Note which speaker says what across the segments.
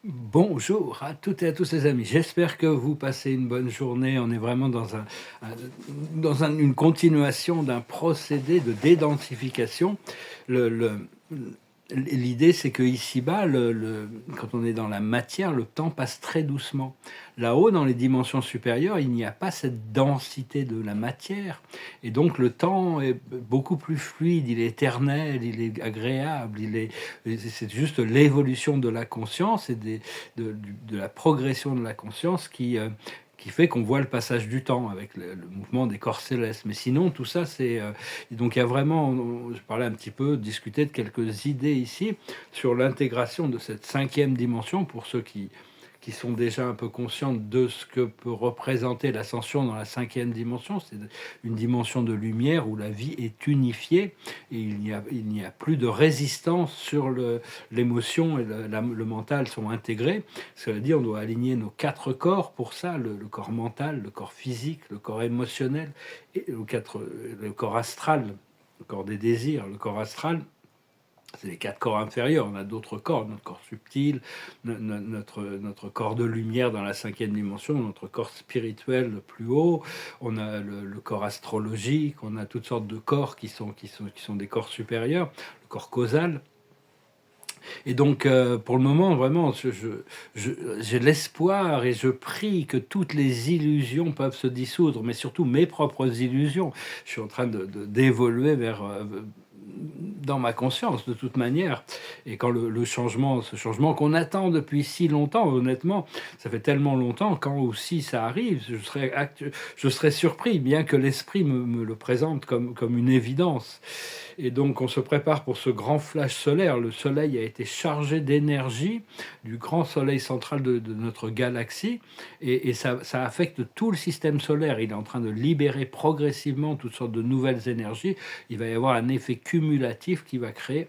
Speaker 1: Bonjour à toutes et à tous les amis. J'espère que vous passez une bonne journée. On est vraiment une continuation d'un procédé de dédensification. Le, le- L'idée, c'est que ici-bas, quand on est dans la matière, le temps passe très doucement. Là-haut, dans les dimensions supérieures, il n'y a pas cette densité de la matière. Et donc, le temps est beaucoup plus fluide, il est éternel, il est agréable, c'est juste l'évolution de la conscience et de la progression de la conscience qui fait qu'on voit le passage du temps avec le mouvement des corps célestes. Mais sinon, tout ça, c'est... donc il y a vraiment... Je parlais un petit peu, discuter de quelques idées ici sur l'intégration de cette cinquième dimension pour ceux qui sont déjà un peu conscients de ce que peut représenter l'ascension dans la cinquième dimension. C'est une dimension de lumière où la vie est unifiée et il n'y a plus de résistance sur l'émotion et le mental sont intégrés. Cela dit, on doit aligner nos quatre corps pour ça, le corps mental, le corps physique, le corps émotionnel et le corps astral, le corps des désirs, le corps astral. C'est les quatre corps inférieurs. On a d'autres corps, notre corps subtil, notre corps de lumière dans la cinquième dimension, notre corps spirituel le plus haut. On a le corps astrologique. On a toutes sortes de corps qui sont des corps supérieurs. Le corps causal. Et donc, pour le moment, vraiment, j'ai l'espoir et je prie que toutes les illusions peuvent se dissoudre, mais surtout mes propres illusions. Je suis en train d'évoluer vers dans ma conscience de toute manière. Et quand le changement, ce changement qu'on attend depuis si longtemps, honnêtement, ça fait tellement longtemps, quand aussi ça arrive, je serais surpris, bien que l'esprit me le présente comme une évidence. Et donc on se prépare pour ce grand flash solaire. Le soleil a été chargé d'énergie du grand soleil central de notre galaxie, et ça affecte tout le système solaire. Il est en train de libérer progressivement toutes sortes de nouvelles énergies. Il va y avoir un effet cumulatif qui va créer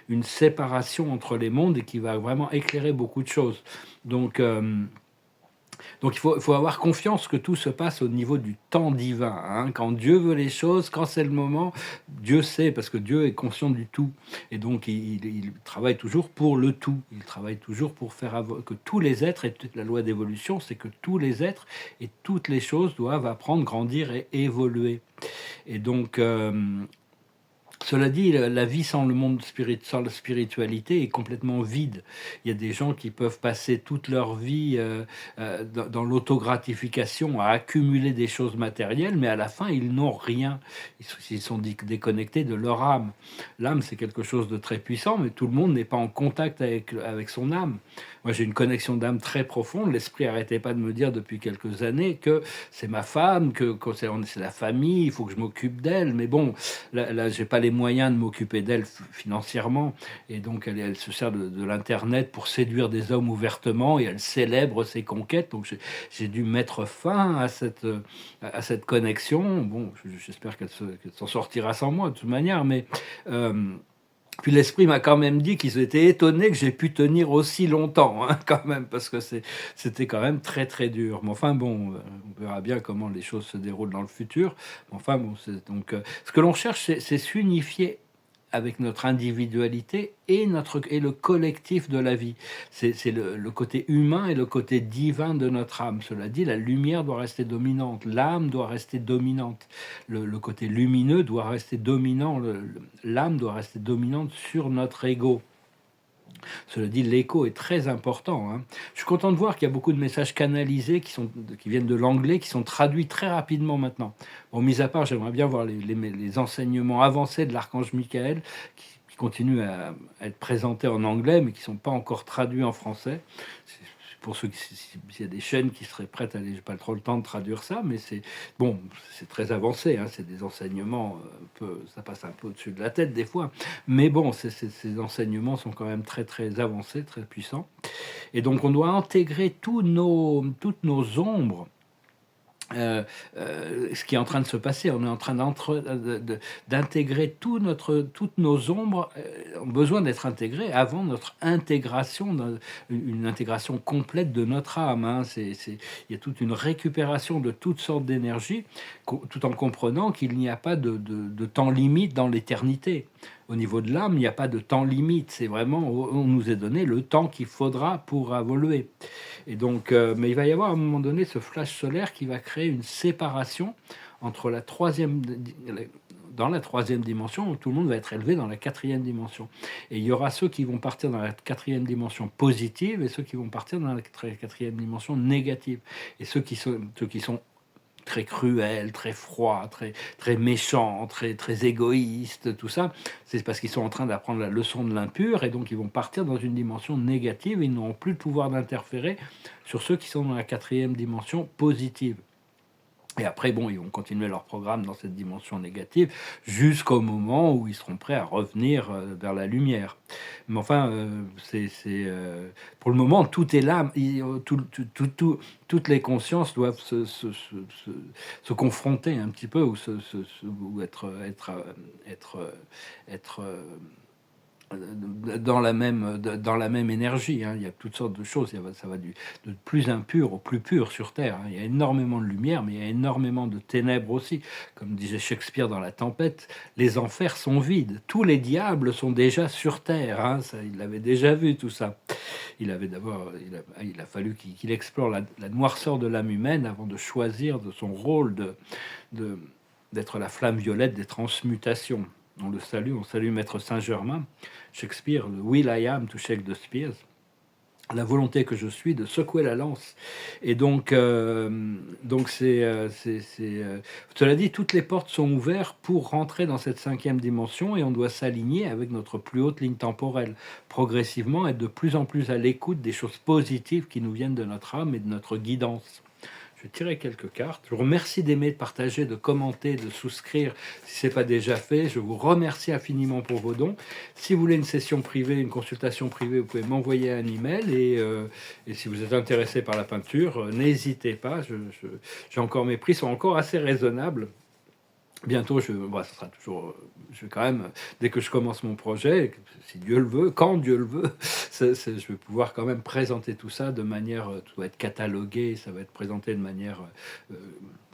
Speaker 1: une séparation entre les mondes et qui va vraiment éclairer beaucoup de choses. Donc, donc il faut avoir confiance que tout se passe au niveau du temps divin. Hein. Quand Dieu veut les choses, quand c'est le moment, Dieu sait, parce que Dieu est conscient du tout. Et donc il travaille toujours pour le tout. Il travaille toujours pour faire que tous les êtres, et toute la loi d'évolution, c'est que tous les êtres et toutes les choses doivent apprendre, grandir et évoluer. Et donc, cela dit, la vie sans sans la spiritualité est complètement vide. Il y a des gens qui peuvent passer toute leur vie dans l'autogratification, à accumuler des choses matérielles, mais à la fin, ils n'ont rien. Ils sont déconnectés de leur âme. L'âme, c'est quelque chose de très puissant, mais tout le monde n'est pas en contact avec son âme. Moi, j'ai une connexion d'âme très profonde. L'esprit n'arrêtait pas de me dire depuis quelques années que c'est ma femme, que c'est la famille, il faut que je m'occupe d'elle. Mais bon, là j'ai pas les moyens de m'occuper d'elle financièrement, et donc elle se sert de l'internet pour séduire des hommes ouvertement, et elle célèbre ses conquêtes. Donc j'ai dû mettre fin à cette connexion. Bon, j'espère qu'elle s'en sortira sans moi de toute manière, mais puis l'esprit m'a quand même dit qu'ils étaient étonnés que j'ai pu tenir aussi longtemps, hein, quand même, parce que c'était quand même très très dur. Mais enfin bon, on verra bien comment les choses se déroulent dans le futur. Mais enfin bon, donc ce que l'on cherche, c'est s'unifier avec notre individualité et le collectif de la vie. C'est le côté humain et le côté divin de notre âme. Cela dit, la lumière doit rester dominante, l'âme doit rester dominante, le côté lumineux doit rester dominant, l'âme doit rester dominante sur notre ego. Cela dit, l'écho est très important. Hein. Je suis content de voir qu'il y a beaucoup de messages canalisés qui viennent de l'anglais, qui sont traduits très rapidement maintenant. Bon, mis à part, j'aimerais bien voir les enseignements avancés de l'archange Michael, qui continuent à être présentés en anglais, mais qui ne sont pas encore traduits en français. Pour ceux s'il y a des chaînes qui seraient prêtes à aller, j'ai pas trop le temps de traduire ça, mais c'est bon, c'est très avancé, hein, c'est des enseignements, ça passe un peu au-dessus de la tête des fois, mais bon, ces enseignements sont quand même très très avancés, très puissants, et donc on doit intégrer toutes nos ombres ce qui est en train de se passer. On est en train d'intégrer toutes nos ombres ont besoin d'être intégrées avant notre intégration, une intégration complète de notre âme. Hein. Il y a toute une récupération de toutes sortes d'énergie, tout en comprenant qu'il n'y a pas de temps limite dans l'éternité. Au niveau de l'âme, il n'y a pas de temps limite. C'est vraiment, on nous est donné le temps qu'il faudra pour évoluer. Et donc, mais il va y avoir à un moment donné ce flash solaire qui va créer une séparation entre dans la troisième dimension, où tout le monde va être élevé dans la quatrième dimension. Et il y aura ceux qui vont partir dans la quatrième dimension positive et ceux qui vont partir dans la quatrième dimension négative. Et ceux qui sont très cruels, très froids, très méchants, très égoïstes, tout ça, c'est parce qu'ils sont en train d'apprendre la leçon de l'impur, et donc ils vont partir dans une dimension négative, et ils n'auront plus le pouvoir d'interférer sur ceux qui sont dans la quatrième dimension positive. Et après, bon, ils vont continuer leur programme dans cette dimension négative jusqu'au moment où ils seront prêts à revenir vers la lumière. Mais enfin, pour le moment, tout est là. Toutes les consciences doivent se confronter un petit peu ou être dans la même énergie. Hein. Il y a toutes sortes de choses. Ça va de plus impur au plus pur sur Terre. Hein. Il y a énormément de lumière, mais il y a énormément de ténèbres aussi. Comme disait Shakespeare dans La Tempête, les enfers sont vides. Tous les diables sont déjà sur Terre. Hein. Il l'avait déjà vu, tout ça. Il a fallu qu'il explore la noirceur de l'âme humaine avant de choisir de son rôle d'être la flamme violette des transmutations. On salue Maître Saint-Germain. Shakespeare, le Will I am to shake the spears, la volonté que je suis de secouer la lance. Et donc cela dit, toutes les portes sont ouvertes pour rentrer dans cette cinquième dimension, et on doit s'aligner avec notre plus haute ligne temporelle, progressivement être de plus en plus à l'écoute des choses positives qui nous viennent de notre âme et de notre guidance. Je vais tirer quelques cartes. Je vous remercie d'aimer, de partager, de commenter, de souscrire si ce n'est pas déjà fait. Je vous remercie infiniment pour vos dons. Si vous voulez une session privée, une consultation privée, vous pouvez m'envoyer un email. Et si vous êtes intéressé par la peinture, n'hésitez pas. J'ai encore, mes prix sont encore assez raisonnables. Bientôt, ça sera toujours. Je vais quand même, dès que je commence mon projet, si Dieu le veut, quand Dieu le veut, je vais pouvoir quand même présenter tout ça de manière. Tout va être catalogué, ça va être présenté de manière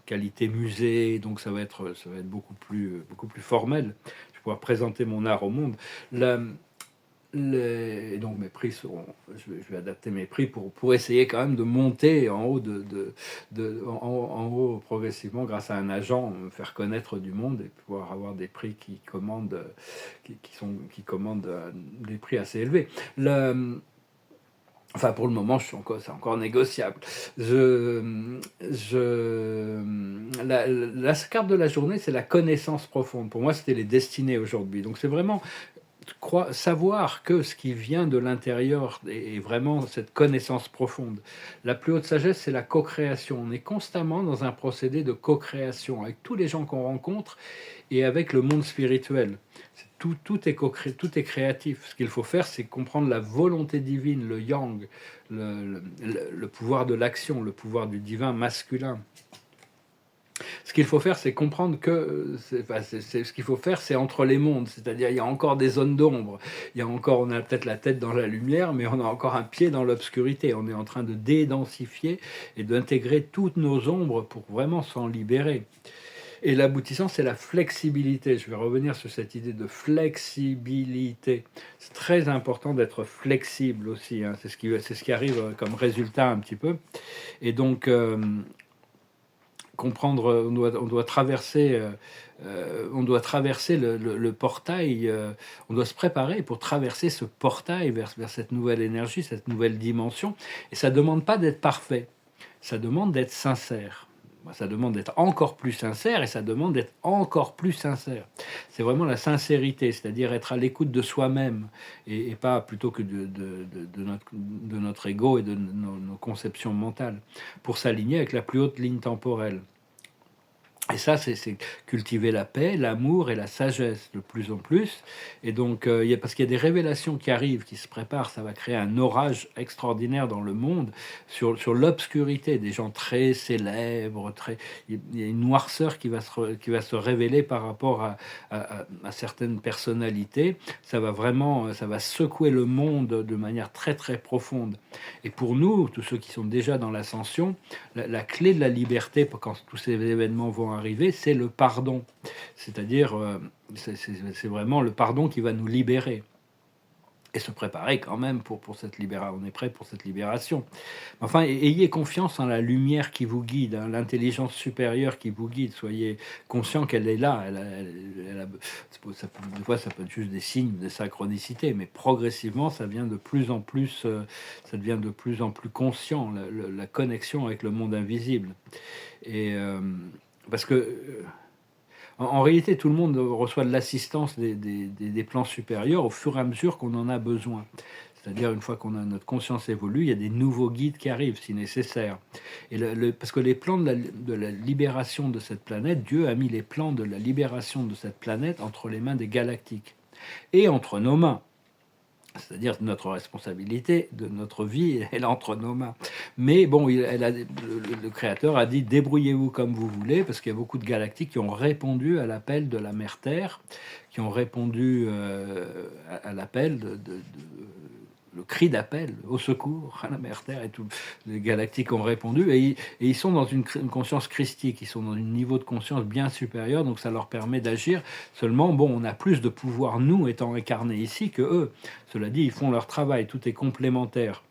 Speaker 1: qualité musée, donc ça va être beaucoup plus formel. Je vais pouvoir présenter mon art au monde. Et donc mes prix seront, je vais adapter mes prix pour essayer quand même de monter en haut en haut progressivement grâce à un agent, me faire connaître du monde et pouvoir avoir des prix qui commandent des prix assez élevés. Enfin, pour le moment, c'est encore négociable. La carte de la journée, c'est la connaissance profonde. Pour moi, c'était les destinées aujourd'hui. Donc c'est vraiment savoir que ce qui vient de l'intérieur est vraiment cette connaissance profonde. La plus haute sagesse, c'est la co-création. On est constamment dans un procédé de co-création avec tous les gens qu'on rencontre et avec le monde spirituel. Tout est créatif. Ce qu'il faut faire, c'est comprendre la volonté divine, le yang, le pouvoir de l'action, le pouvoir du divin masculin. Ce qu'il faut faire, c'est comprendre que ce qu'il faut faire, c'est entre les mondes. C'est-à-dire, il y a encore des zones d'ombre. On a peut-être la tête dans la lumière, mais on a encore un pied dans l'obscurité. On est en train de dédensifier et d'intégrer toutes nos ombres pour vraiment s'en libérer. Et l'aboutissant, c'est la flexibilité. Je vais revenir sur cette idée de flexibilité. C'est très important d'être flexible aussi. Hein. C'est ce qui arrive comme résultat un petit peu. Et donc, comprendre, on doit traverser le portail, on doit se préparer pour traverser ce portail vers cette nouvelle énergie, cette nouvelle dimension. Et ça ne demande pas d'être parfait, ça demande d'être sincère. Ça demande d'être encore plus sincère et ça demande d'être encore plus sincère. C'est vraiment la sincérité, c'est-à-dire être à l'écoute de soi-même et pas plutôt que de notre ego et de nos conceptions mentales pour s'aligner avec la plus haute ligne temporelle. Et ça, c'est cultiver la paix, l'amour et la sagesse de plus en plus. Et donc, parce qu'il y a des révélations qui arrivent, qui se préparent, ça va créer un orage extraordinaire dans le monde sur l'obscurité des gens très célèbres. Il y a une noirceur qui va se révéler par rapport à certaines personnalités. Ça va vraiment, ça va secouer le monde de manière très très profonde. Et pour nous, tous ceux qui sont déjà dans l'ascension, la clé de la liberté, quand tous ces événements vont arriver, c'est le pardon. C'est-à-dire, c'est vraiment le pardon qui va nous libérer. Et se préparer quand même pour cette libération. On est prêt pour cette libération. Enfin, ayez confiance en la lumière qui vous guide, hein, l'intelligence supérieure qui vous guide. Soyez conscient qu'elle est là. Des fois, ça peut être juste des signes de synchronicité, mais progressivement, ça vient de plus en plus, ça devient de plus en plus conscient, la connexion avec le monde invisible. Et parce que en réalité, tout le monde reçoit de l'assistance des plans supérieurs au fur et à mesure qu'on en a besoin. C'est-à-dire, une fois qu'on a notre conscience évolue, il y a des nouveaux guides qui arrivent, si nécessaire. Et parce que les plans de la libération de cette planète, Dieu a mis les plans de la libération de cette planète entre les mains des galactiques et entre nos mains. C'est-à-dire notre responsabilité de notre vie, elle est entre nos mains. Mais bon, le Créateur a dit débrouillez-vous comme vous voulez, parce qu'il y a beaucoup de galactiques qui ont répondu à l'appel de la Mère Terre, qui ont répondu à l'appel le cri d'appel au secours à la Mère Terre, et tous les galactiques ont répondu, et ils sont dans une conscience christique, ils sont dans un niveau de conscience bien supérieur, donc ça leur permet d'agir. Seulement, bon, on a plus de pouvoir, nous, étant incarnés ici, que eux. Cela dit, ils font leur travail, tout est complémentaire.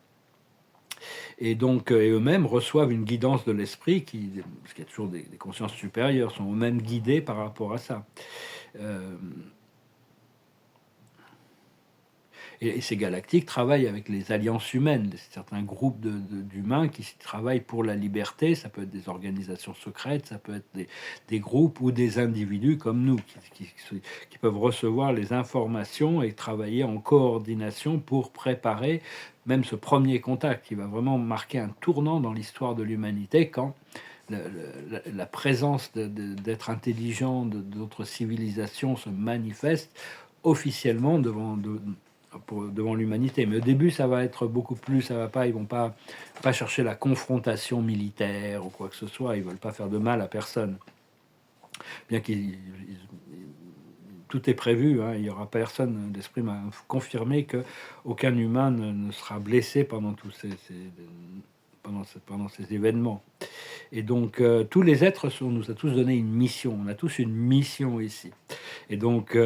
Speaker 1: Et donc, eux-mêmes reçoivent une guidance de l'esprit, parce qu'il y a toujours des consciences supérieures, sont eux-mêmes guidés par rapport à ça. Et ces galactiques travaillent avec les alliances humaines, certains groupes d'humains qui travaillent pour la liberté. Ça peut être des organisations secrètes, ça peut être des groupes ou des individus comme nous qui peuvent recevoir les informations et travailler en coordination pour préparer même ce premier contact qui va vraiment marquer un tournant dans l'histoire de l'humanité quand la présence d'êtres intelligents d'autres civilisations se manifeste officiellement devant l'humanité. Mais au début, ça va être beaucoup plus, ils vont pas chercher la confrontation militaire ou quoi que ce soit, ils veulent pas faire de mal à personne. Bien tout est prévu, hein, il y aura personne, l'esprit m'a confirmé que aucun humain ne sera blessé pendant pendant ces événements. Et donc, tous les êtres, on nous a tous donné une mission. On a tous une mission ici. Et donc,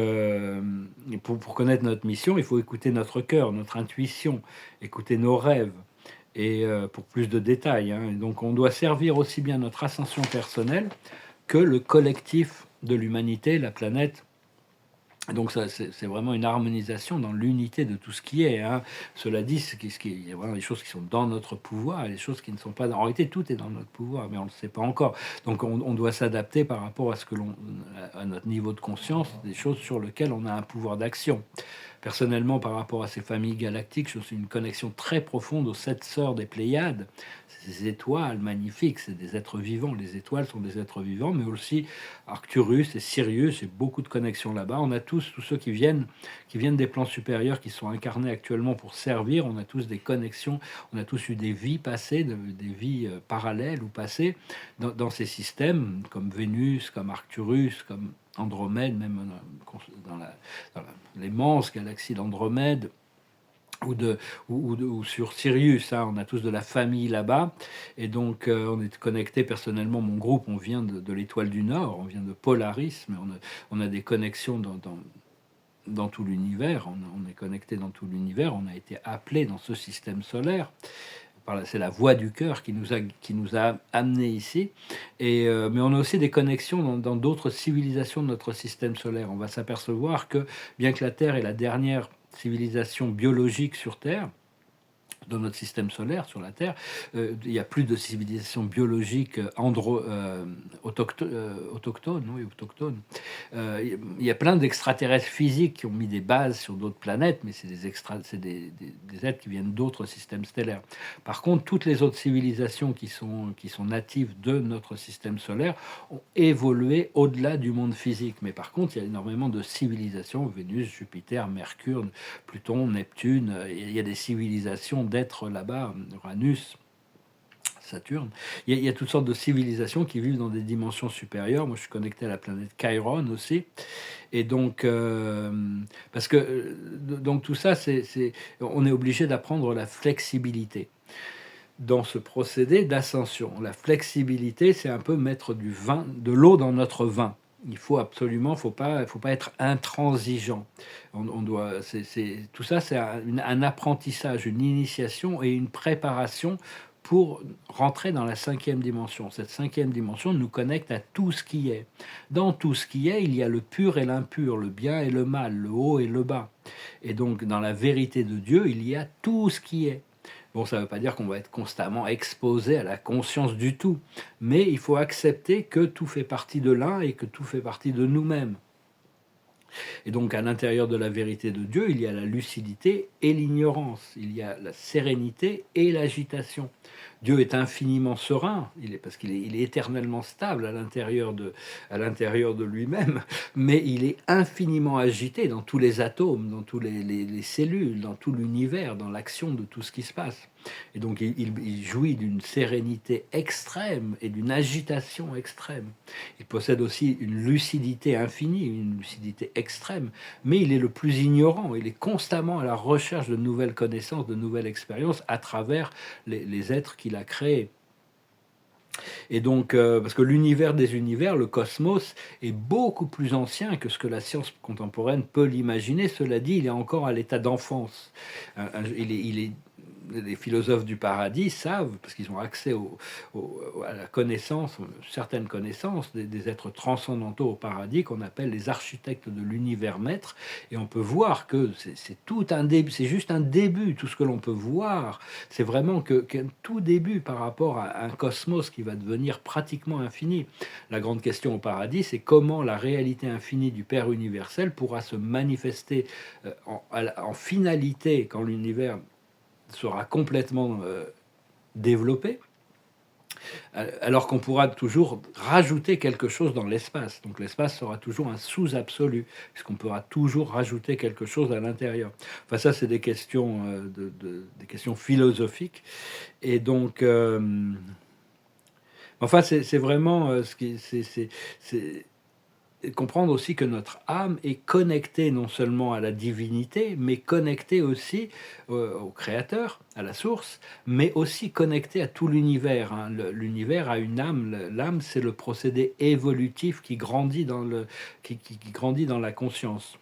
Speaker 1: pour connaître notre mission, il faut écouter notre cœur, notre intuition, écouter nos rêves, et pour plus de détails. Hein. Et donc, on doit servir aussi bien notre ascension personnelle que le collectif de l'humanité, la planète. Donc ça, c'est vraiment une harmonisation dans l'unité de tout ce qui est. Hein. Cela dit, il y a vraiment des choses qui sont dans notre pouvoir et des choses qui ne sont pas. En réalité, tout est dans notre pouvoir, mais on ne le sait pas encore. Donc on doit s'adapter par rapport à notre niveau de conscience, des choses sur lesquelles on a un pouvoir d'action. Personnellement, par rapport à ces familles galactiques, je suis une connexion très profonde aux 7 sœurs des Pléiades. Ces étoiles magnifiques, c'est des êtres vivants. Les étoiles sont des êtres vivants, mais aussi Arcturus et Sirius, et beaucoup de connexions là-bas. On a tous ceux qui viennent des plans supérieurs, qui sont incarnés actuellement pour servir. On a tous des connexions, on a tous eu des vies passées, des vies parallèles ou passées dans ces systèmes, comme Vénus, comme Arcturus, comme Andromède, même dans l'immense galaxie d'Andromède, ou sur Sirius, hein, on a tous de la famille là-bas, et donc on est connecté. Personnellement, mon groupe, on vient de l'étoile du Nord, on vient de Polaris, mais on a des connexions dans tout l'univers, on est connecté dans tout l'univers, on a été appelé dans ce système solaire. C'est la voix du cœur qui nous a amenés ici, mais on a aussi des connexions dans d'autres civilisations de notre système solaire. On va s'apercevoir que bien que la Terre est la dernière civilisation biologique sur Terre, dans notre système solaire, sur la Terre, il n'y a plus de civilisation biologique autochtone, oui, autochtone. Il y a plein d'extraterrestres physiques qui ont mis des bases sur d'autres planètes, mais c'est des êtres qui viennent d'autres systèmes stellaires. Par contre, toutes les autres civilisations qui sont natives de notre système solaire ont évolué au-delà du monde physique. Mais par contre, il y a énormément de civilisations, Vénus, Jupiter, Mercure, Pluton, Neptune. Il y a des civilisations d'êtres là-bas, Uranus, Saturne. Il y a toutes sortes de civilisations qui vivent dans des dimensions supérieures. Moi, je suis connecté à la planète Chiron aussi. Et donc, parce que donc tout ça, on est obligé d'apprendre la flexibilité dans ce procédé d'ascension. La flexibilité, c'est un peu mettre de l'eau dans notre vin. Il faut absolument, faut pas être intransigeant. On doit, tout ça, c'est un apprentissage, une initiation et une préparation pour rentrer dans la 5e dimension. Cette 5e dimension nous connecte à tout ce qui est. Dans tout ce qui est, il y a le pur et l'impur, le bien et le mal, le haut et le bas. Et donc, dans la vérité de Dieu, il y a tout ce qui est. Bon, ça ne veut pas dire qu'on va être constamment exposé à la conscience du tout, mais il faut accepter que tout fait partie de l'un et que tout fait partie de nous-mêmes. Et donc, à l'intérieur de la vérité de Dieu, il y a la lucidité et l'ignorance, il y a la sérénité et l'agitation. Dieu est infiniment serein, parce qu'il est éternellement stable à l'intérieur de lui-même, mais il est infiniment agité dans tous les atomes, dans tous les cellules, dans tout l'univers, dans l'action de tout ce qui se passe. Et donc il jouit d'une sérénité extrême et d'une agitation extrême. Il possède aussi une lucidité infinie, une lucidité extrême, mais il est le plus ignorant. Il est constamment à la recherche de nouvelles connaissances, de nouvelles expériences à travers les êtres qu'il a créés. Et donc, parce que l'univers des univers, le cosmos, est beaucoup plus ancien que ce que la science contemporaine peut l'imaginer. Cela dit, il est encore à l'état d'enfance. Les philosophes du paradis savent, parce qu'ils ont accès à la connaissance, certaines connaissances des êtres transcendantaux au paradis, qu'on appelle les architectes de l'univers maître, et on peut voir que c'est tout un début, c'est juste un début, tout ce que l'on peut voir, c'est vraiment qu'un tout début par rapport à un cosmos qui va devenir pratiquement infini. La grande question au paradis, c'est comment la réalité infinie du Père universel pourra se manifester en finalité quand l'univers sera complètement développé, alors qu'on pourra toujours rajouter quelque chose dans l'espace. Donc l'espace sera toujours un sous-absolu, puisqu'on pourra toujours rajouter quelque chose à l'intérieur. Enfin, ça, c'est des questions, des questions philosophiques. Et donc, enfin, c'est vraiment ce qui... c'est comprendre aussi que notre âme est connectée non seulement à la divinité, mais connectée aussi au Créateur, à la source, mais aussi connectée à tout l'univers. Hein. L'univers a une âme. L'âme, c'est le procédé évolutif qui grandit qui grandit dans la conscience.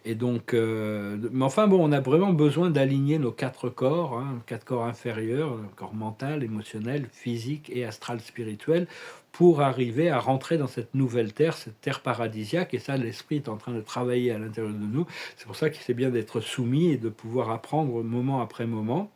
Speaker 1: Et donc, mais enfin bon, on a vraiment besoin d'aligner nos 4 corps, 4 corps inférieurs, le corps mental, émotionnel, physique et astral spirituel, pour arriver à rentrer dans cette nouvelle terre, cette terre paradisiaque. Et ça, l'esprit est en train de travailler à l'intérieur de nous. C'est pour ça qu'il c'est bien d'être soumis et de pouvoir apprendre moment après moment.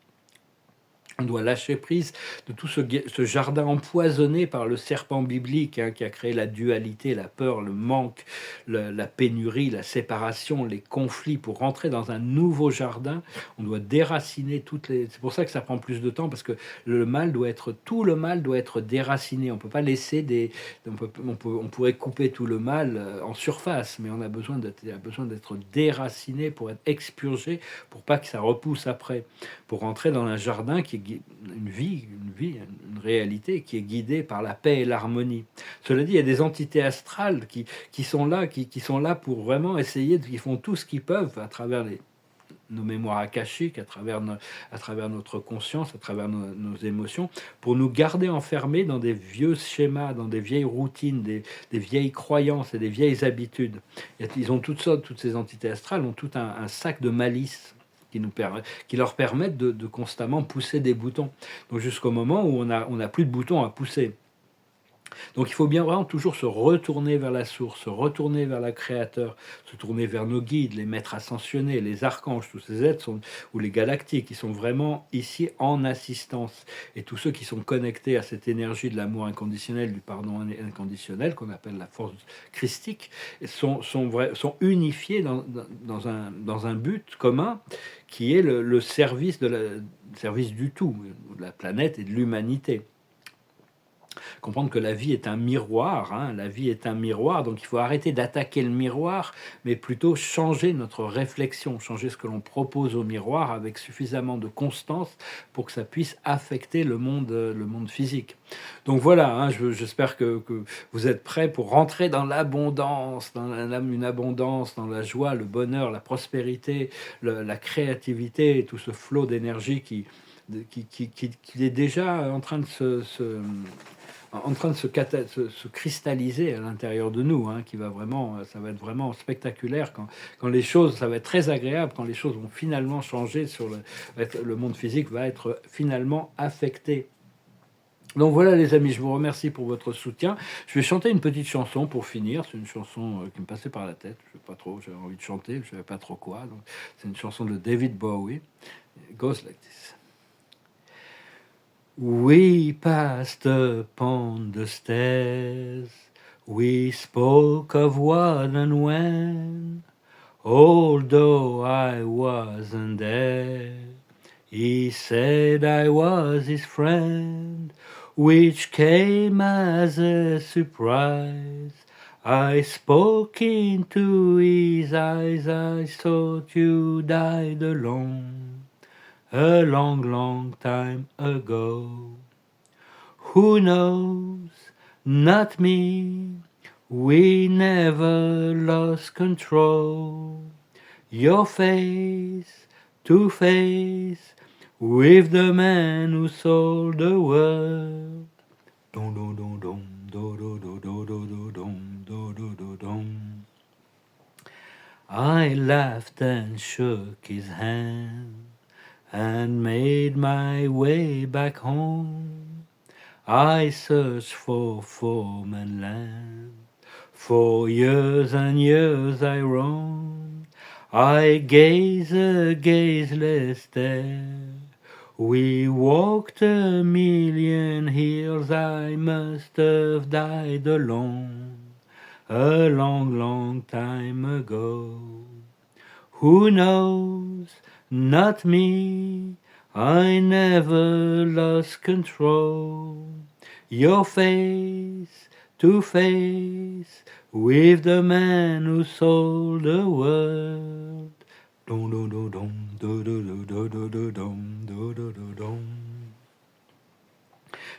Speaker 1: On doit lâcher prise de tout ce jardin empoisonné par le serpent biblique qui a créé la dualité, la peur, le manque, la pénurie, la séparation, les conflits. Pour rentrer dans un nouveau jardin, on doit déraciner toutes les... C'est pour ça que ça prend plus de temps, parce que tout le mal doit être déraciné. On ne peut pas laisser des... On pourrait couper tout le mal en surface, mais on a besoin d'être déraciné pour être expurgé, pour pas que ça repousse après. Pour rentrer dans un jardin qui est une réalité qui est guidée par la paix et l'harmonie. Cela dit, il y a des entités astrales qui sont là pour vraiment essayer, qui font tout ce qu'ils peuvent à travers nos mémoires akashiques, à travers notre conscience, à travers nos émotions, pour nous garder enfermés dans des vieux schémas, dans des vieilles routines, des vieilles croyances et des vieilles habitudes. Ils ont toutes ces entités astrales ont tout un sac de malice qui leur permettent de constamment pousser des boutons. Donc jusqu'au moment où on n'a plus de boutons à pousser. Donc il faut bien vraiment toujours se retourner vers la source, se retourner vers le créateur, se tourner vers nos guides, les maîtres ascensionnés, les archanges, tous ces êtres sont, ou les galactiques, qui sont vraiment ici en assistance. Et tous ceux qui sont connectés à cette énergie de l'amour inconditionnel, du pardon inconditionnel, qu'on appelle la force christique, sont unifiés dans un but commun qui est le service, le service du tout, de la planète et de l'humanité. Comprendre que la vie est un miroir, hein, la vie est un miroir, donc il faut arrêter d'attaquer le miroir, mais plutôt changer notre réflexion, changer ce que l'on propose au miroir avec suffisamment de constance pour que ça puisse affecter le monde physique. Donc voilà, hein, j'espère que vous êtes prêts pour rentrer dans l'abondance, une abondance, dans la joie, le bonheur, la prospérité, la créativité, et tout ce flot d'énergie qui est déjà en train de se cristalliser à l'intérieur de nous, hein, qui va vraiment, ça va être vraiment spectaculaire quand les choses, ça va être très agréable quand les choses vont finalement changer sur le monde physique va être finalement affecté. Donc voilà les amis, je vous remercie pour votre soutien. Je vais chanter une petite chanson pour finir. C'est une chanson qui me passait par la tête. Je sais pas trop, j'avais envie de chanter, je savais pas trop quoi. Donc c'est une chanson de David Bowie. It goes like this. We passed upon the stairs, we spoke of what and when, although I wasn't there. He said I was his friend, which came as a surprise. I spoke into his eyes, I thought you died alone. A long, long time ago. Who knows? Not me. We never lost control. Your face to face with the man who sold the world. Dum dum dum dum dum dum dum dum dum dum dum dum. I laughed and shook his hand and made my way back home. I searched for form and land. For years and years I roamed. I gaze a gazeless stare. We walked a million hills. I must have died alone a long, long time ago. Who knows? Not me. I never lost control. Your face to face with the man who sold the world. Dum dum dum dum dum dum dum dum dum dum dum.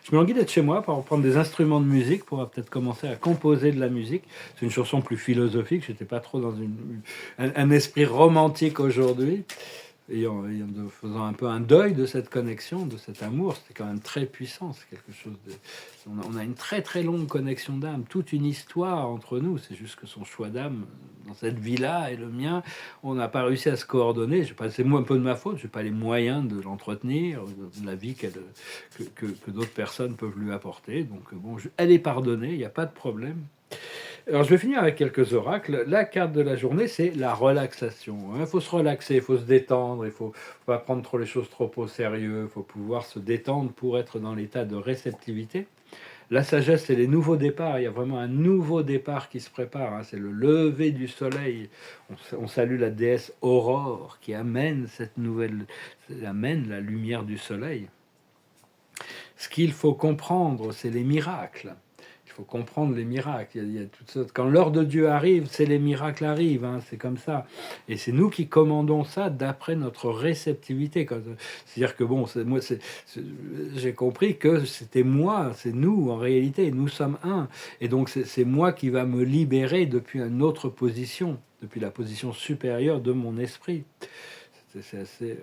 Speaker 1: Je me languis d'être chez moi pour reprendre des instruments de musique, pour peut-être commencer à composer de la musique. C'est une chanson plus philosophique, je n'étais pas trop dans un esprit romantique aujourd'hui. Faisant un peu un deuil de cette connexion, de cet amour, c'était quand même très puissant. C'est quelque chose de. On a une très très longue connexion d'âme, toute une histoire entre nous. C'est juste que son choix d'âme dans cette vie-là et le mien, on n'a pas réussi à se coordonner. C'est moi un peu de ma faute. Je n'ai pas les moyens de l'entretenir, de la vie que d'autres personnes peuvent lui apporter. Donc bon, elle est pardonnée, il n'y a pas de problème. Alors, je vais finir avec quelques oracles. La carte de la journée, c'est la relaxation. Il faut se relaxer, il faut se détendre, il ne faut pas prendre les choses trop au sérieux, il faut pouvoir se détendre pour être dans l'état de réceptivité. La sagesse, c'est les nouveaux départs. Il y a vraiment un nouveau départ qui se prépare. C'est le lever du soleil. On salue la déesse Aurore qui amène amène la lumière du soleil. Ce qu'il faut comprendre, c'est les miracles. Il faut comprendre les miracles. Il y a toutes sortes. Quand l'heure de Dieu arrive, c'est les miracles arrivent. Hein, c'est comme ça. Et c'est nous qui commandons ça d'après notre réceptivité. C'est-à-dire que bon, j'ai compris que c'était moi, c'est nous en réalité. Nous sommes un. Et donc c'est moi qui va me libérer depuis une autre position, depuis la position supérieure de mon esprit. C'est assez,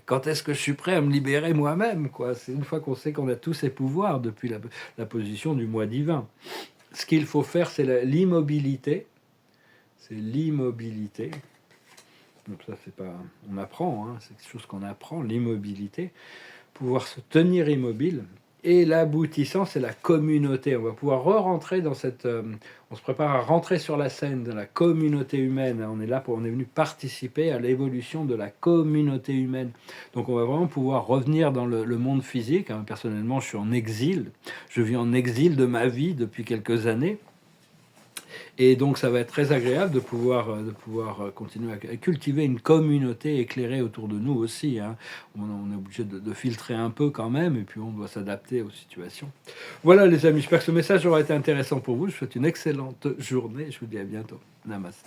Speaker 1: quand est-ce que je suis prêt à me libérer moi-même, quoi? C'est une fois qu'on sait qu'on a tous ces pouvoirs depuis la position du moi divin. Ce qu'il faut faire, c'est l'immobilité. C'est l'immobilité. Donc ça, c'est pas... On apprend, hein, c'est quelque chose qu'on apprend, l'immobilité. Pouvoir se tenir immobile. Et l'aboutissant, c'est la communauté. On va pouvoir re-rentrer dans cette... on se prépare à rentrer sur la scène de la communauté humaine. On est là on est venu participer à l'évolution de la communauté humaine. Donc on va vraiment pouvoir revenir dans le monde physique. Personnellement, je suis en exil. Je vis en exil de ma vie depuis quelques années. Et donc, ça va être très agréable de pouvoir continuer à cultiver une communauté éclairée autour de nous aussi. Hein. On est obligé de filtrer un peu quand même, et puis on doit s'adapter aux situations. Voilà, les amis, j'espère que ce message aura été intéressant pour vous. Je vous souhaite une excellente journée. Je vous dis à bientôt. Namaste.